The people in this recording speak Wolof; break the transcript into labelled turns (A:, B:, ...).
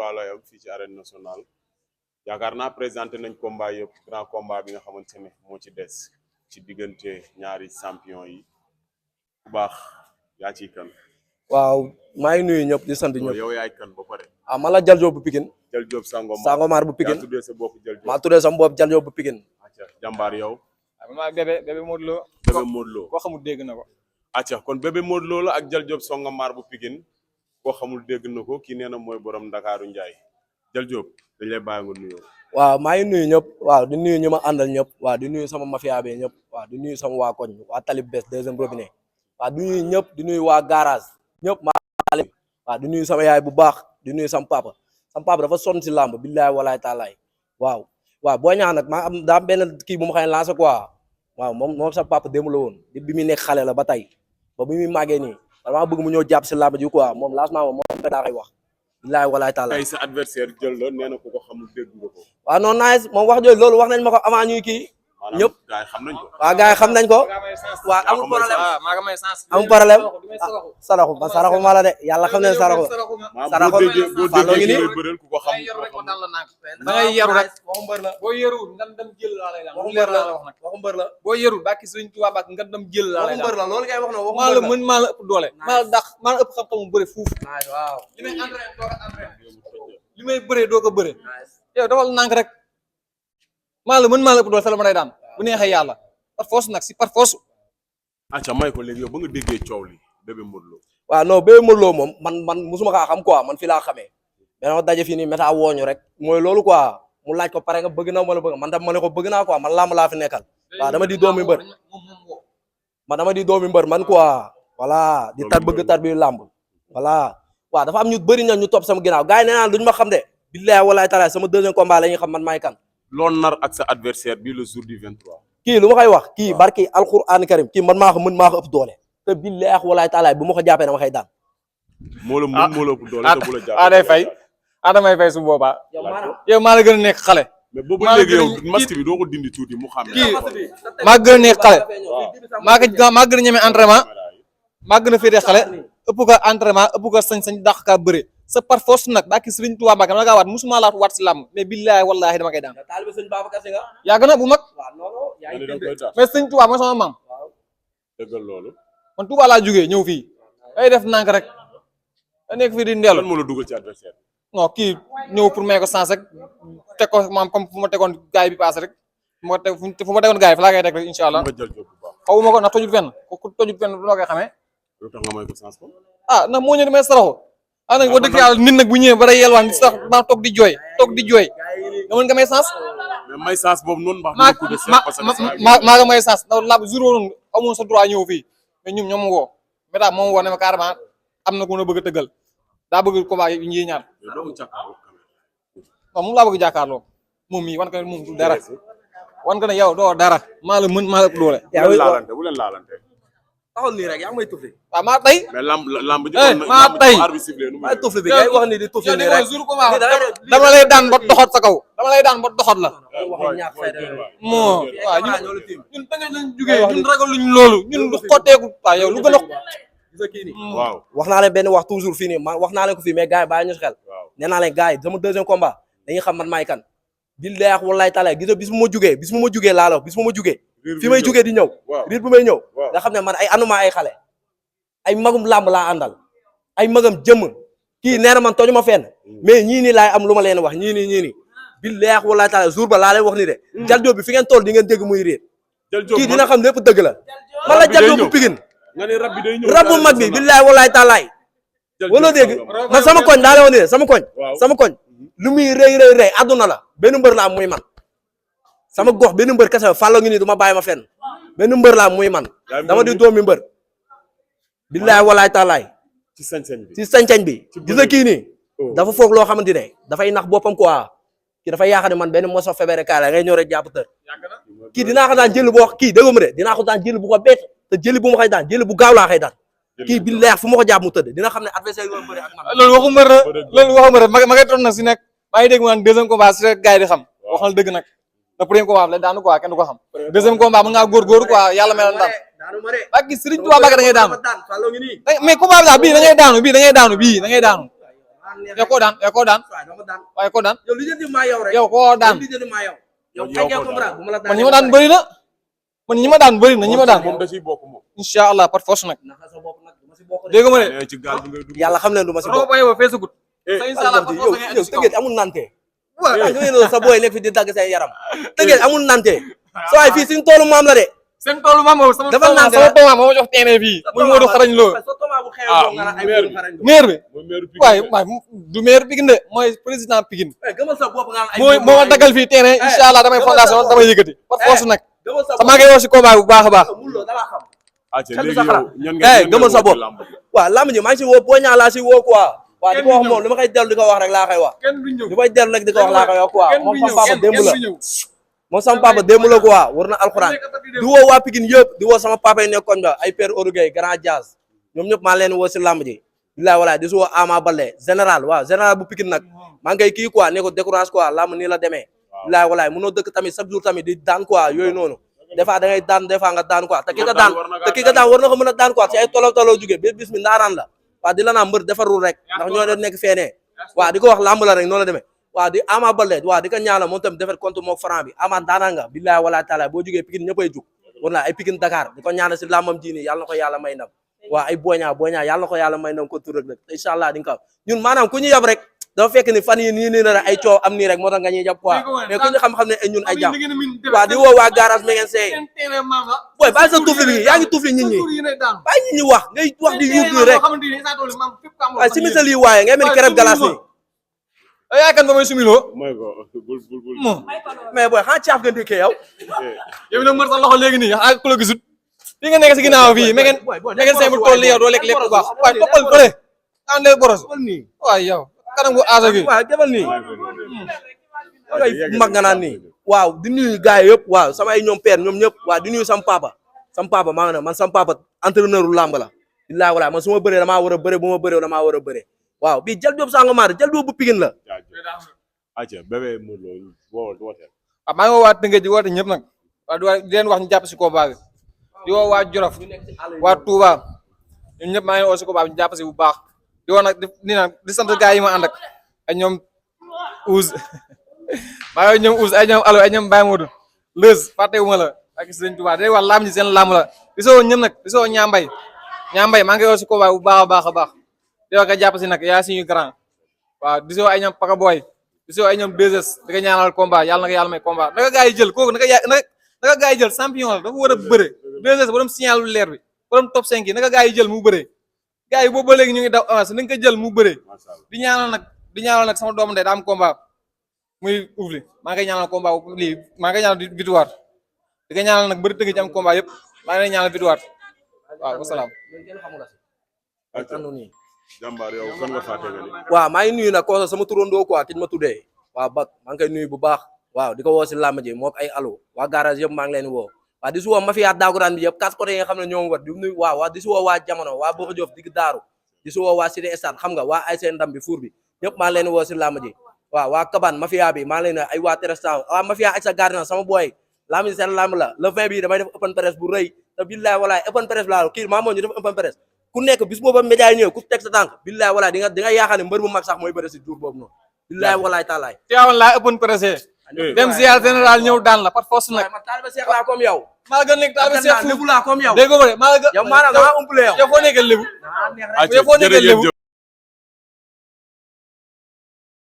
A: wala yow fii ci arène nationale yaakaar naa présenté nañ combat yëpp grand combat bi nga xamante ne moo ci des ci diggante ñaari champion yi bu baax yaa ciy kan.
B: waaw maa ngi nuyu ñëpp di sant ñëpp.
A: yow yaay kan ba pare.
B: man la Jal Diop bu Pikine.
A: Jal Diop
B: Sangomar bu Pikine
A: yaa tuddee sa bopp Jal Diop.
B: maa tuddee sama bopp Jal Diop bu Pikine.
A: acca jàmbaar yow.
C: maa bébé Modou Lo.
A: bébé Modou Lo
C: koo xamul dégg na ko.
A: acca kon bébé Modou Lo la ak Jal Diop Sangomar bu Pikine koo xamul dégg na ko kii nee na mooy borom Ndakaaru Njaay Jal Diop dañ lay bàyyi nga nuyoo.
B: waaw maa ngi nuyu ñëpp waaw di nuyu ñu ma àndal ñëpp waaw di nuyu sama mafia bi ñëpp waaw di nuyu sama waa koñ waa Talib Bes deuxième robinet waaw di nuyu ñëpp di nuyu waa garage ñëpp waaw di nuyu sama yaay bu baax di nuyu sama papa dafa sonn si làmb billaay walaay taalaay waaw boo ñaan nag maa am daa benn kii bu ma xëy lancé quoi waaw moom sa papa démb la woon bi muy nekk xale la ba tey ba bi muy màggee nii dama bëgg mu ñëw jàpp si làmb ji quoi moom lancement moom daa koy wax billaay walaay taalaay.
A: tey sa adversaire jël la nee na ku ko xamul dégg nga ko.
B: waaw non nice moom wax jooju loolu wax nañ ma ko avant ñuy kii ñëpp
A: gaay xam nañ ko.
B: waaw gars yi xam nañ ko waaw amul problème amul problème saraxu man saraxu ma la de yàlla xam ne saraxu
A: boo déggee bëreel ku ko xam
C: da ngay yaru rek waxu mbër la boo yarul nga dem jël laa lay daan waxu mbër la boo yarul bàkki Sëriñ Tuubaa bàkki nga dem jël laa lay daan waxu mbër la loolu ngay wax na waxu mbër la maa la ëpp doole maa la dàq maa la ëpp xam-xamu bëre fuuf waaw li may entraîné doo ko entraîné li may bëree doo ko bëre yow dafal nànk rek maa la ëpp doole sa la ma lay daan bu neexee yàlla par force nag si par force.
A: acca may ko léegi yow ba nga déggee coow li bébé Modou Lo.
B: waaw non bébé Modou Lo moom man musuma kaa xam quoi man fi laa xamee mais dama daje fii nii méta wooñu rek mooy loolu quoi mu laaj ko pare nga bëgg na ma la bëgg man tam ma ne ko bëgg naa quoi man làmb laa fi nekkal waaw dama di doomi mbër man quoi voilà di tar bëgg tar bi làmb voilà waaw dafa am ñu bëri na ñu topp sama ginnaaw gars yi nee naa duñu ma xam de billahi wallahi taala sama deuxième combat la ñuy xam man maay kan.
A: loolu nar ak sa adversaire bi le jour du 23.
B: kii lu ma koy wax kii barki alquran karim kii man maa ko ëpp doole te billahi wallahi taala bu ma ko jàppee dama koy daan.
A: moo la ëpp doole te bu la jàppee
C: day fay damay fay su boobaa. yow maa la gën a nekk xale.
A: mais boobu léegi yow masque bi doo ko dindi tuuti mu xam.
C: kii maa gën a nekk xale. maa gën a ñeme entraînement maa gën a féetee xale ëpp ko entraînement ëpp ko sañ-sañ dàq kaa bëre sa par force nag baa ki Sëriñ Tuubaa Mbàkke dama la kaa waat musuma laa waat si làmb mais billahi wallahi dama koy daan. yàgg na bu mag mais Sëriñ Tuubaa mooy sama maam.
A: dëggal loolu.
C: man Tuubaa laa jógee ñëw fii ay def nànk rek da nekk fii di ndellu.
A: lan moo la dugal ci adversaire.
C: non kii ñëw pour may ko sens rek teg ko maam comme fu ma tegoon gaay bi paase rek fu ma tegoon gaay fa laa koy teg rek incha allah xaw ma ko ndax tojut fenn ku tojut fenn loo koy xamee.
A: lu tax nga may ko sens ko.
C: ndax moo ñëw di may saraxu nag wax dëgg yàlla nit nag bu ñëwee ba day yelwaan di sax maa toog di jooy nga mën nga may sens.
A: mais may sens boobu noonu.
C: maa nga may sens ndax laa jour woon amoon sa droit ñëw fii mais ñoom ñoo ma woo méta moom woo ne ma carrément am na ku na bëgg a tëggal daa bëgg combat yi ñuy ñaar waaw moom laa bëgg jàkkaarloo moom mii wan ko ne moom du dara wan ko ne yow doo dara maa la ëpp doole.
A: bu leen laalante.
B: taxul nii rek yaa ngi may tufli.
C: waaw maa tey.
A: mais lamb ji
C: maa tey
B: maa tufli bi ngay wax ni di tufli nii rek.
C: dama lay daan ba doxat sa kaw. dama lay daan ba doxat la. moo waaw ñun da lañ jugee ñun ragaluñ loolu ñun du xotteeku waaw yow lu gën a.
A: waaw
B: wax naa leen benn wax toujours fii nii ma wax naa leen ko fii mais gars yi bàyyi ñu si xel. nee naa leen gars yi sama deuxième combat dañuy xam man maay kan. billahi wallahi taala gis nga bis mu ma jugee laa la bis mu ma jugee fi may jugee di ñëw riir bu may ñëw nga xam ne man ay anuma ay xale ay magum làmb laa àndal ay magam jëmm kii nee na man tooñu ma fenn mais ñii nii laay am lu ma leen wax ñii nii billahi wallahi taala jour ba laa leen wax ni de Jal Diop bi fi ngeen toll di ngeen dégg muy riir kii dina xam lépp dëgg la man la Jal Diop bu Pikine rab bu mag bi billahi wallahi taalaay wala dégg man sama koñ daa leen wax ni de sama koñ lu muy rëy àdduna la benn mbër la am muy man sama gox benn mbër kese fàllo ngi nii du ma bàyyi ma fenn benn mbër la am muy man dama di doomi mbër billaay walaay taalaay
A: ci
B: sañ-sañ bi gis nga kii nii dafa foog loo xamante ne dafay nax boppam quoi kii dafay yaakaar ne man benn moso febere kaay la ngay ñëw rek jàpp tër kii dinaa ko daan jël boo kii dégg ma de dinaa ko daan jël bu ko bett te jël bu ma koy daan jël bu gaaw laa koy daan kii billaay fu ma ko jàpp mu tëdd dina xam ne adversaire yi bëri ak man
C: loolu waxu mbër la ma ngay toon na si nekk maa ngi dégg mu naan deuxième combat si rek gars yi di xam waxal dëgg nag le premier combat la daanu quoi kenn du ko xam deuxième combat mën ngaa góorgóorlu quoi yàlla mel na daan ak Sëriñ Tuubaa Mbàkke da ngay daanu mais combat bi daal bii da ngay daanu bii da ngay daanu yow koo daan waaye koo daan
B: yow li jëndi maa yow rek
C: yow koo daan
B: li jëndi maa yow
C: man ñi ma daan bëri na man ñi ma daan bëri na ñi ma daan
A: moom da ciy bokk moom
C: incha allah par force nag dégg nga ma de
A: ci gaal bi ngay dugg
B: yàlla xam leen du ma si
C: robo
B: bokk
C: yow feesagut sa incha allah par force
B: yow tëggeet amul nante nga sa booy nekk fi di dagg seen yaram tëggeet amul nante so ay fii suñu toolu maam la de
C: seen toolu maam boobu sama
B: dafa naan
C: sama toolu maam moo ma jox terrain fii muy Modou xarañ loo maire bi waaye du maire Pikine de mooy président Pikine moo ma daggal fii terrain incha allah damay fondation damay yëkkati par force nag sama ngay wax si combat bu baax a baax
B: gëmal sa bopp waaw lamb ji maa ngi si woo boo ñaa laa si woo quoi waaw di ko wax moom li ma koy dellu di ko wax rek laa koy wax li may dellu rek di ko wax laa koy wax quoi moom sama papa démb la quoi war na alxuraan di woo waa Pikine yëpp di woo sama papa yi nekkoon ba ay père Orugay grand Diaz ñoom ñëpp maa leen woo si lamb ji bilaay walaay di si woo Ama Baldé général waaw général bu Pikine nag maa ngay kii quoi ne ko décourage quoi lamb nii la demee bilaay walaay mënoo dëkk tamit chaque jour tamit di daan quoi yooyu noonu des fois da ngay daan des fois nga daan quoi te ki nga daan war na ko mën a daan quoi ci ay toloo jógee ba bis mi ndaaraan la waaw di la naa mbër defarul rek ndax ñoo doon nekk feenee waaw di ko wax lamb la rek noonu la demee waaw di Ama Baldé waaw di ko ñaanal moom tamit defar compte mook franc bi Ama daanaa nga billahi wala taala boo jógee Pikine ñëppay jug war naa ay Pikine Dakar di ko ñaanal si lambam ji nii yàlla na ko yàlla may ndam waaw ay boña yàlla na ko yàlla may ndam ko tur rek incha allah di nga ko ñun maanaam ku ñu yab rek dafa fekk ni fan yi nii na rek ay coow am nii rek moo tax nga ñuy jàpp quoi mais ku ñu xam-xam ne ñun ay jàpp waaw di woo waa garage mi ngeen seey booy bàyyi sa tufli bi yaa ngi tufli nit ñi bàyyi nit ñi wax ngay wax di yuut rek waaye si misal yi waaye ngay mel kereb galas nii
C: yaay kan ba may sumiloo
A: mooy ko bul
B: mais booy xanaa caaf nga ndékkee yow
C: yow nag mër sa loxo léegi nii ak ku la gisut fi nga nekk si ginnaaw fii mais ngeen seen bu toll yow doo lekk lekk bu baax waaye toppal fële ànd boros waaye yow kanam bu aasa gi
B: waaw defal nii ay mag nga naan nii waaw di nuyu gars yi yëpp waaw sama ay ñoom père ñoom ñëpp waaw di nuyu sama papa maa ngi ne man sama papa entraîneur u làmb la billaahi walaay man su ma bëree damaa war a bëre bu ma bëree damaa war a bëre waaw bii jël joob Sangomar jël joob bu Pikine la
A: aca bébé Modou Lo woote
C: maa ngi woo waa Tëngéej di woote ñëpp nag waaw di leen wax ñu jàpp si combat bi di woo waa Jolof waa Touba ñun ñëpp maa ngi woo si combat bi ñu jàpp si bu baax di woo nag di sant gars yi ma ànd ak ay ñoom Ouz maa ngi ñoom Ouz ay ñoom Alo ay ñoom Baye Modou Leuz fàttewuma la ak Sëriñ Touba day wax laam ji seen laam la di soo ñëpp nag di soo ñaambay maa ngi woo si combat bu baax a baax a baax di wax nga jàpp si nag yaa suñu grand waaw di soo ay ñoom Paka Boy di soo ay ñoom 2S di nga ñaanal combat yàlla na ko yàlla may combat naka gars yi jël kooku naka gars yi jël champion la dafa war a bëre 2S borom signal lu leer bi borom top 5 yi naka gars yi jël mu bëre gars yi boobu ba léegi ñu ngi daw avance na nga ko jël mu bëre di ñaanal nag sama doomu ndey daa am combat muy ouvli maa ngi koy ñaanal combat lii maa ngi koy ñaanal victoire di nga ñaanal nag bëri tëgg ci am combat yëpp maa ngi lay ñaanal victoire waaw wasalaam
A: jàmbaar yow kan nga fàtte nga ni
B: waaw maa ngi nuyu nag ko sama turandoo quoi ki ma tuddee waaw bak maa ngi koy nuyu bu baax waaw di ko woo si làmb ji mook ay alo waa garage yëpp maa ngi leen woo waaw di si woo mafia daakuraan bi yëpp quatre côté yi nga xam ne ñoo ngi wat di nuyu waaw di si woo waa jamono waa Bokk Joof digg daaru di si woo waa Cité Stade xam nga waa ay seen ndam bi fuur bi ñëpp maa ngi leen woo si làmb ji waaw waa Kaban mafia bi maa ngi leen ay waa Terestan waa mafia ak sa gardien sama booy làmb ji seen làmb la le 20 bi damay def open press bu rëy te billaay walaay open press laa kii maa moo ñu def open press ku nekk bis booba média yi ñëw ku teg sa tànk billaay walaay di nga yaakaar ne mbër bu mag sax mooy bëre si jour boobu noonu billaay walaay taalaay
C: teewal laa ëppoon pressé dem ziar général ñëw daan la par force nag
B: ma taaliba Seex laa comme yow
C: maa gën nekk taaliba Seex
B: lébu laa comme yow
C: dégg nga maa gën
B: yow maanaam dama umpule yow
C: yow foo nekkal lébu
A: aca jërëjëf